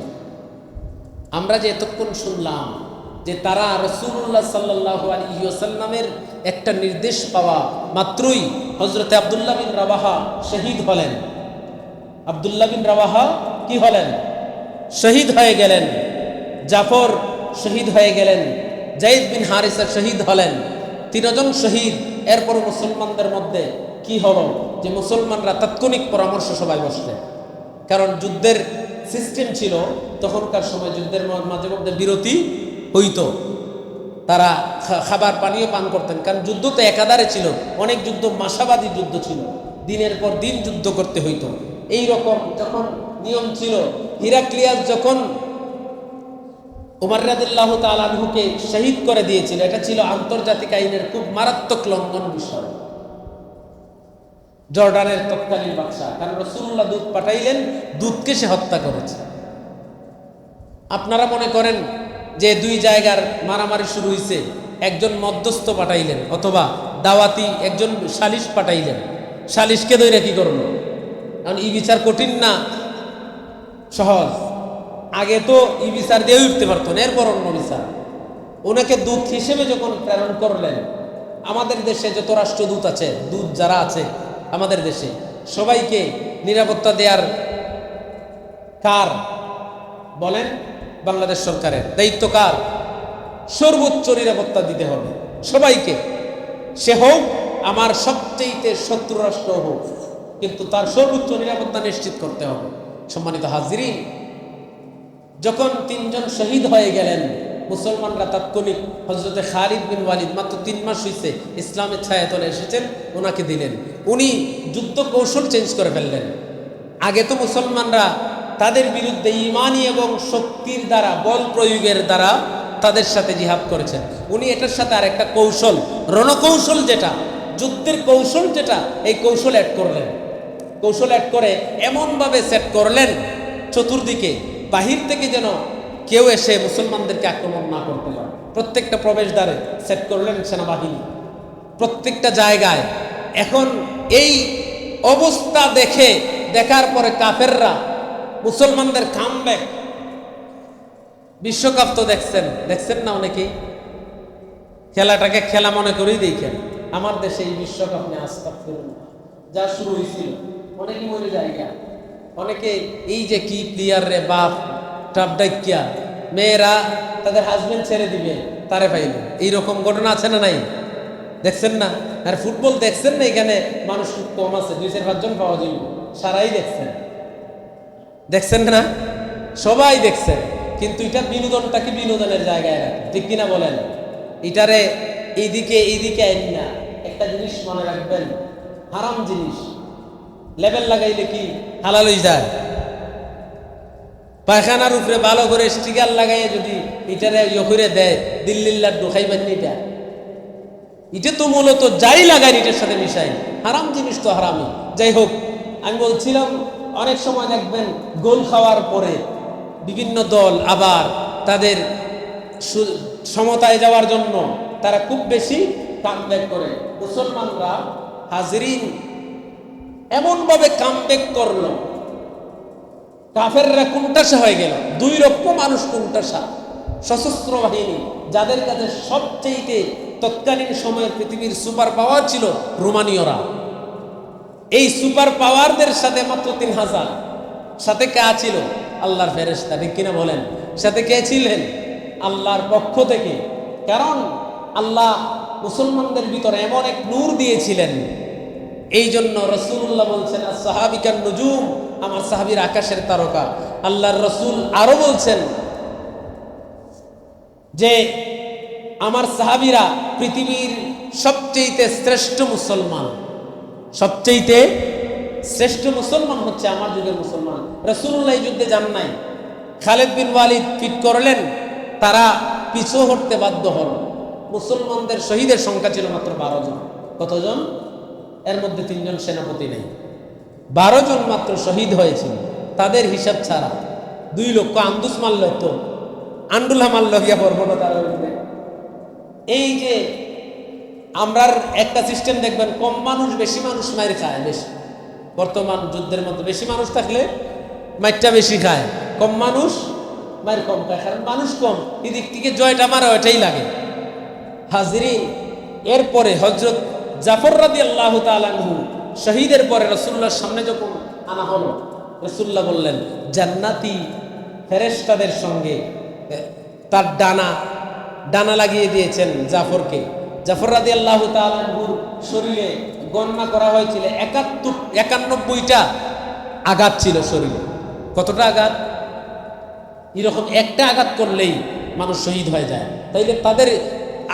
আমরা যে এতক্ষণ শুনলাম যে তারা রাসূলুল্লাহ সাল্লাল্লাহু আলাইহি ওয়াসাল্লামের একটা নির্দেশ পাওয়া মাত্রই হযরতে আব্দুল্লাহ বিন রাওয়াহা শহীদ হলেন। আব্দুল্লাহ বিন রাওয়াহা কি হলেন? শহীদ হয়ে গেলেন। জাফর শহীদ হয়ে গেলেন। যায়েদ বিন হারিসা শহীদ হলেন। তিনজন শহীদ। এরপর মুসলমানদের মধ্যে কি হলো? যে মুসলমানরা তাৎক্ষণিক পরামর্শ সবাই বসলেন, কারণ যুদ্ধের সিস্টেম ছিল তখনকার সময়, যুদ্ধের মাঝে মধ্যে বিরতি হইতো, তারা খাবার পানীয় পান করতেন, কারণ যুদ্ধ তো একাধারে ছিল, অনেক যুদ্ধ মাসাবাদী যুদ্ধ ছিল, দিনের পর দিন যুদ্ধ করতে হইতো। এই রকম যখন নিয়ম ছিল, হিরাক্লিয়াস যখন ওমর রাদিয়াল্লাহু তাআলা আনহুকে শহীদ করে দিয়েছিল, এটা ছিল আন্তর্জাতিক আইনের খুব মারাত্মক লঙ্ঘন বিষয়। জর্ডানের তৎকালীন বাদশা, কারণ রাসূলুল্লাহ দূত পাঠাইলেন, দূতকে সে হত্যা করেছে। আপনারা মনে করেন যে দুই জায়গার মারামারি শুরু হয়েছে, একজন মধ্যস্থ পাঠাইলেন অথবা দাওয়াতি একজন সালিশ পাঠাইলেন, সালিশকে ধরে কি করলো? কারণ ই বিচার কঠিন না সহজ। আগে তো ই বিচার দিয়ে উঠতে পারতো না, এরপর অন্য বিচার। ওনাকে দূত হিসেবে যখন প্রেরণ করলেন, আমাদের দেশে যত রাষ্ট্রদূত আছে, দূত যারা আছে আমাদের দেশে, সবাইকে নিরাপত্তা দেওয়ার কার? বলেন। বাংলাদেশ সরকারের দায়িত্ব কার? সর্বোচ্চ নিরাপত্তা দিতে হবে সবাইকে, সে হোক আমার সবচেয়ে শত্রু রাষ্ট্র হোক, কিন্তু তার সর্বোচ্চ নিরাপত্তা নিশ্চিত করতে হবে। সম্মানিত হাজিরিন, যখন তিনজন শহীদ হয়ে গেলেন, মুসলমানরা তাৎক্ষণিক হযরতে খালিদ বিন ওয়ালিদ, মাত্র 3 মাস হয়েছে ইসলামের ছায়াতলে এসেছেন, ওনাকে দিলেন। উনি যুদ্ধ কৌশল চেঞ্জ করে ফেললেন। আগে তো মুসলমানরা তাদের বিরুদ্ধে ইমানি এবং শক্তির দ্বারা, বল প্রয়োগের দ্বারা তাদের সাথে জিহাদ করেছেন। উনি এটার সাথে আরেকটা কৌশল, রণকৌশল, যেটা যুদ্ধের কৌশল, যেটা এই কৌশল অ্যাড করলেন। কৌশল অ্যাড করে এমনভাবে সেট করলেন চতুর্দিকে, বাহির থেকে যেন কেউ এসে মুসলমানদেরকে আক্রমণ না করতে পারে। প্রত্যেকটা প্রবেশদ্বারে সেট করলেন সেনাবাহিনী, প্রত্যেকটা জায়গায়। এখন এই অবস্থা দেখার পরে কাফেররা মুসলমানদের কামব্যাক, বিশ্বকাপ তো দেখছেন না অনেকেই, খেলাটাকে খেলা মনে করেই দেখেন। আমার দেশে এই বিশ্বকাপ নিয়ে আস্তাগফিরুল্লাহ যা শুরু হয়েছিল, অনেকেই মরে জায়গা, অনেকে এই যে কি প্লেয়ার রে বাপ টাপ ডাইকিয়া, মেয়েরা তাদের হাজবেন্ড ছেড়ে দিবে, তারে পাইল। এইরকম ঘটনা আছে না নাই? দেখছেন না? আর ফুটবল দেখছেন না? এখানে মানুষ খুব কম আছে, 2-4-5 জন পাওয়া যাবে, সারাই দেখছেন। দেখছেন না? সবাই দেখছেন। কিন্তু এটা বিনোদনটাকে বিনোদনের জায়গায় রাখে, ঠিক কিনা বলেন? এটারে এইদিকে আইন না। একটা জিনিস মনে রাখবেন, হারাম জিনিস লেবেল লাগাইলে কি হালাল হয়ে যায়? পায়খানার উপরে ভালো করে স্টিকার লাগাইয়ে যদি এটারে করে দেয়, দিল্লির লাড্ডু খাইবেন এটা, এটা তো মূলত যাই লাগাই এটার সাথে মিশাই, হারাম জিনিস তো হারামই। যাই হোক, আমি বলছিলাম অনেক সময় দেখবেন গোল খাওয়ার পরে বিভিন্ন দল আবার তাদের সমতায় যাওয়ার জন্য তারা খুব বেশি কামব্যাক করে। মুসলমানরা হাজরিন এমনভাবে কামব্যাক করলো, কাফেররা কোনটাসা হয়ে গেল। 2 লক্ষ মানুষ কোনটাসা, সশস্ত্র বাহিনী, যাদের কাছে সবচেয়ে তৎকালীন সময়ের পৃথিবীর সুপার পাওয়ার ছিল রোমানীয়রা। এই সুপার পাওয়ারদের সাথে মাত্র 3000, সাথে কে ছিল? আল্লাহর ফেরেশতা, ঠিক কিনা বলেন? সাথে কে ছিলেন? আল্লাহর পক্ষ থেকে। কারণ আল্লাহ মুসলমানদের ভিতরে এমন এক নূর দিয়েছিলেন। এই জন্য রাসূলুল্লাহ বলছেন, আসহাবিকান নুজুম, আমার সাহাবীর আকাশের তারকা। আল্লাহর রাসূল আরো বলছেন যে আমার সাহাবীরা পৃথিবীর সবচেয়ে শ্রেষ্ঠ মুসলমান, সবচেয়ে শ্রেষ্ঠ মুসলমান হচ্ছে আমার যুগের মুসলমান। রাসূলুল্লাহ এই যুদ্ধে যান নাই, খালিদ বিন ওয়ালিদ ফিট করলেন, তারা পিছু হটতে বাধ্য হল। মুসলমানদের শহীদের সংখ্যা ছিল মাত্র 12 জন। কতজন? এর মধ্যে 3 জন সেনাপতি নেই, 12 জন মাত্র শহীদ হয়েছিল। তাদের হিসাব ছাড়া 2 লক্ষ আন্দুস মারল, তো আন্ডুলা মারল গিয়া পড়বো না তার। এই যে আমরার একটা সিস্টেম দেখবেন, কম মানুষ বেশি মানুষ মার খায় বেশি। বর্তমান যুদ্ধের মধ্যে বেশি মানুষ থাকলে মাইরটা বেশি খায়, কম মানুষ মার কম খায়, কারণ মানুষ কম। এদিক থেকে জয়টা মারা ওইটাই লাগে। হাজরিন, এরপরে হযরত জাফর রাদিয়াল্লাহু তাআলা আনহু শহীদের পরে রাসূলুল্লাহর সামনে যখন আনা হলো, রাসূলুল্লাহ বললেন জান্নাতি ফেরেশতাদের সঙ্গে তার ডানা লাগিয়ে দিয়েছেন জাফরকে। জাফর রাদিয়াল্লাহু তাআলা আনহুর শরীরে গণনা করা হয়েছিল 91টা আঘাত ছিল শরীরে। কতটা আঘাত? এরকম একটা আঘাত করলেই মানুষ শহীদ হয়ে যায়। তাইলে তাদের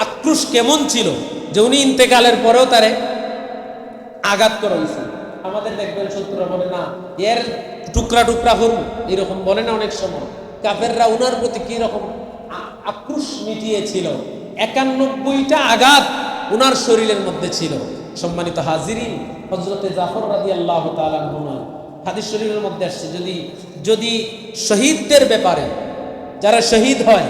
আক্রোশ কেমন ছিল যে উনি ইন্তেকালের পরেও তারে আঘাত করা হয়েছে। আমাদের দেখবেন শত্রুরা বলে না এর টুকরা টুকরা হল, এরকম বলে না অনেক সময়। কাফেররা উনার প্রতি কি রকম আক্রোশ মিটিয়েছিল, 91টা আঘাত উনার শরীরের মধ্যে ছিল। সম্মানিত হাজিরিন, হযরতে জাফর রাদিয়াল্লাহু তাআলা আনহু হাদিস শরীফের মধ্যে আসছে, যদি শহীদদের ব্যাপারে, যারা শহীদ হয়,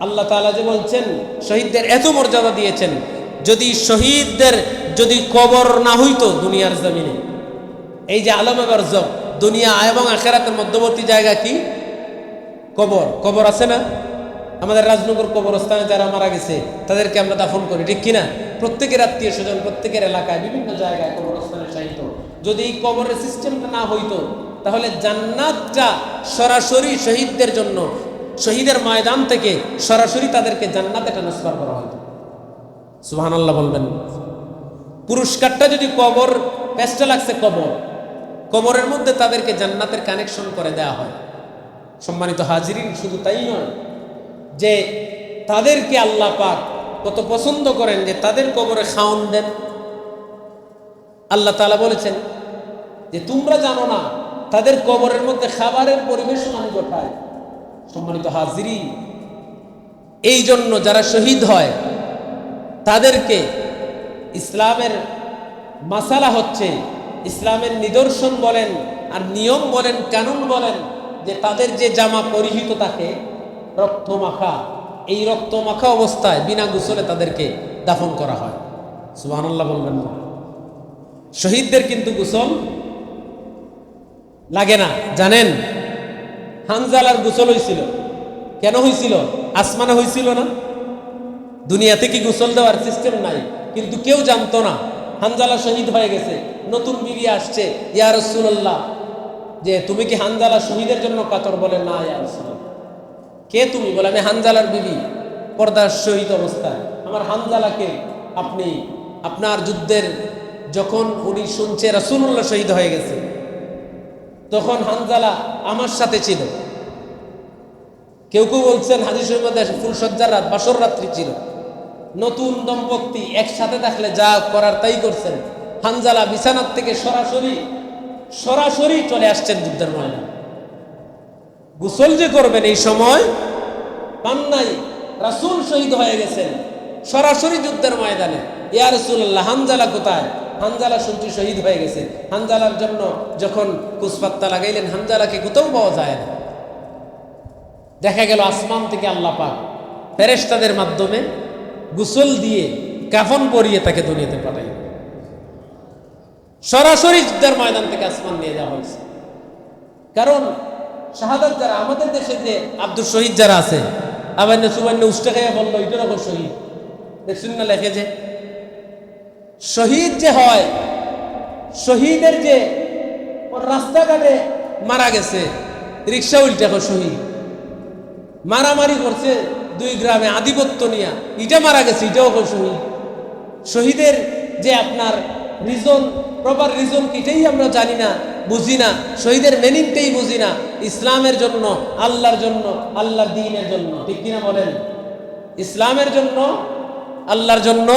আল্লাহ তাআলা যে বলছেন শহীদদের এত মর্যাদা দিয়েছেন, যদি শহীদদের যদি কবর না হইতো দুনিয়ার জমিনে, এই যে আলমে বারজাখ, দুনিয়া এবং আখিরাতের মধ্যবর্তী জায়গা কি? কবর। কবর আছে না? আমাদের রাজনগর কবরস্থানে যারা মারা গেছে তাদেরকে আমরা দাফন করি, ঠিক কিনা? প্রত্যেকের আত্মীয় স্বজন, প্রত্যেকের এলাকায় বিভিন্ন জায়গায় কবরস্থানে শায়িত। যদি এই কবরের সিস্টেমটা না হইতো, তাহলে জান্নাতটা সরাসরি শহীদদের জন্য, শহীদের ময়দান থেকে সরাসরি তাদেরকে জান্নাতে ট্রান্সফার করা হতো। সুবহানাল্লাহ বলবেন। পুরস্কারটা যদি কবর, পেস্টে লাগছে কবরের মধ্যে তাদেরকে জান্নাতের কানেকশন করে দেওয়া হয়। সম্মানিত হাজিরিন, শুধু তাই নয় যে তাদেরকে আল্লাহ পাক কত পছন্দ করেন যে তাদের কবরে খাওন দেন। আল্লাহ তাআলা বলেছেন যে তোমরা জানো না তাদের কবরের মধ্যে খাবারের পরিবেশন আমি ঘটাই। সম্মানিত হাজিরিন, এই জন্য যারা শহীদ হয় তাদেরকে ইসলামের মাসালা হচ্ছে, ইসলামের নিদর্শন বলেন আর নিয়ম বলেন, কানুন বলেন, যে তাদের যে জামা পরিহিত থাকে রক্ত মাখা, এই রক্ত মাখা অবস্থায় বিনা গোসলে তাদেরকে দাফন করা হয়। সুবহানাল্লাহ বলবেন না? শহীদদের কিন্তু গোসল লাগে না, জানেন? হানজালার গোসল হয়েছিল। কেন হয়েছিল? আসমানে হয়েছিল না? দুনিয়াতে কি গোসল দেওয়ার সিস্টেম নাই, কিন্তু কেউ জানতো না। হানজালা শহীদ হয়ে গেছে, নতুন বিবি আসছে, ইয়া রাসূলুল্লাহ, যে তুমি কি হানজালা শহীদের জন্য কাতর? বলে না ইয়া রাসূলুল্লাহ, কে তুমি? বলে আমি হানজালার বিবি, পর্দার শহীদ অবস্থায়। আমার হানজালাকে আপনি আপনার যুদ্ধের যখন উনি শুনছে রাসূলুল্লাহ শহীদ হয়ে গেছে, তখন হানজালা আমার সাথে ছিল। কেউ কেউ বলছেন হাদিসের মধ্যে ফুলসজ্জার রাত, বাসর রাত্রি ছিল। নতুন দম্পতি একসাথে থাকলে যা করার তাই করছেন। হানজালা বিছানার থেকে সরাসরি চলে আসছেন যুদ্ধের ময়দানে। গোসল যে করবেন এই সময় পান নাই, রাসূল শহীদ হয়ে গেছেন সরাসরি যুদ্ধের ময়দানে। ইয়া রাসূলুল্লাহ, হানজালা কোথায়? হানজালা শুনছি শহীদ হয়ে গেছে। হানজালার জন্য যখন কুসপাত্তা লাগাইলেন, হানজালাকে কোথাও পাওয়া যায় না। দেখা গেল আসমান থেকে আল্লাহ পাক ফেরেশতাদের মাধ্যমে গোসল দিয়ে কাফন পরিয়ে তাকে দুনিয়াতে পাঠাইলেন। সরাসরি যুদ্ধের ময়দান থেকে আসমান নিয়ে যাওয়া হয়েছে। কারণ শাহাদাত যারা আমাদের দেশে যে আব্দুল শহীদ যারা আছে, আবার সুবান্য উষ্টাখাইয়া বললো এটার ওপর শহীদ, দেখছেন না লেখে যে শহীদ যে হয়, শহীদের যে রাস্তাঘাটে মারা গেছে, রিক্সা উল্টে শহীদ, মারামারি করছে দুই গ্রামে আধিপত্য নিয়ে, এটা মারা গেছে, এটাও শহীদ। শহীদের যে আপনার রিজন, প্রপার রিজন এটাই আমরা জানি না, বুঝি না। শহীদের মিনিংটাই বুঝি না। ইসলামের জন্য, আল্লাহর জন্য, আল্লাহর দ্বীনের জন্য, ঠিক কিনা বলেন? ইসলামের জন্য, আল্লাহর জন্য,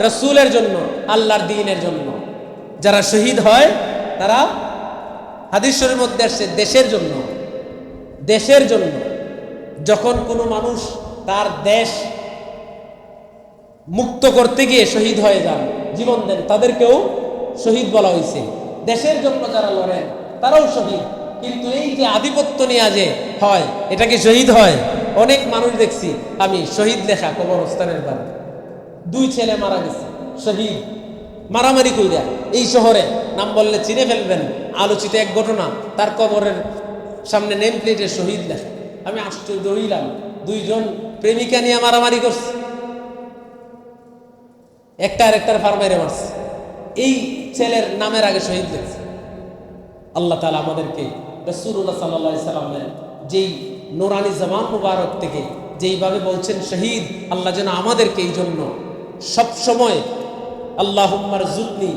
রাসূলের জন্য, আল্লাহর দ্বীনের জন্য যারা শহীদ হয়, তারা হাদিস শরীফের মধ্যে আসছে দেশের জন্য। দেশের জন্য যখন কোনো মানুষ তার দেশ মুক্ত করতে গিয়ে শহীদ হয়ে যান, জীবন দেন, তাদেরকেও শহীদ বলা হয়েছে। দেশের জন্য যারা লড়েন তারাও শহীদ। কিন্তু এই যে আধিপত্য নিয়ে যে হয়, এটা কি শহীদ হয়? অনেক মানুষ দেখছি আমি শহীদ লেখা কবরস্থানের বাড়ি, দুই ছেলে মারা গেছে, শহীদ, মারামারি কইরা। এই শহরে নাম বললে চিনে ফেলবেন, আলোচিত এক ঘটনা, তার কবরের সামনে নেম প্লেটে শহীদ লেখা। আমি আশ্চর্য হইলাম, দুইজন প্রেমিকা নিয়ে মারামারি করছে, একটা আরেকটার ফার্মাইরে মারছে, এই ছেলের নামের আগে শহীদ লেখছে। আল্লাহ তাআলা আমাদেরকে রাসূলুল্লাহ সাল্লাল্লাহু আলাইহি সাল্লামের যেই নুরানি জামান মুবারক থেকে যেইভাবে বলছেন শহীদ, আল্লাহ যেন আমাদেরকে এই জন্য সব সময় আল্লাহুম্মা রযুকনি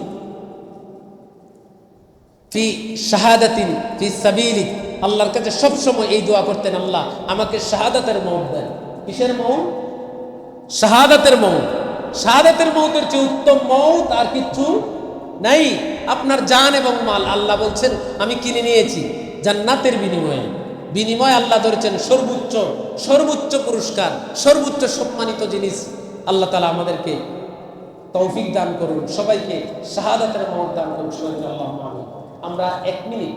ফি শাহাদাতিন ফি সাবিলিক, আল্লাহর কাছে সব সময় এই দোয়া করতেন, আল্লাহ আমাকে শাহাদাতের মওত দেন। কিসের মওত? শাহাদাতের মওত। শাহাদাতের মওতের চেয়ে উত্তম মওত আর কিচ্ছু নাই। আপনার জান এবং মাল আল্লাহ বলছেন আমি কিনে নিয়েছি জান্নাতের বিনিময়ে আল্লাহ ধরেছেন সর্বোচ্চ পুরস্কার, সর্বোচ্চ সম্মানিত জিনিস। আল্লাহ তাআলা আমাদেরকে তৌফিক দান করুন, সবাইকে শাহাদাতের মওত দান করুন। আমরা 1 মিনিট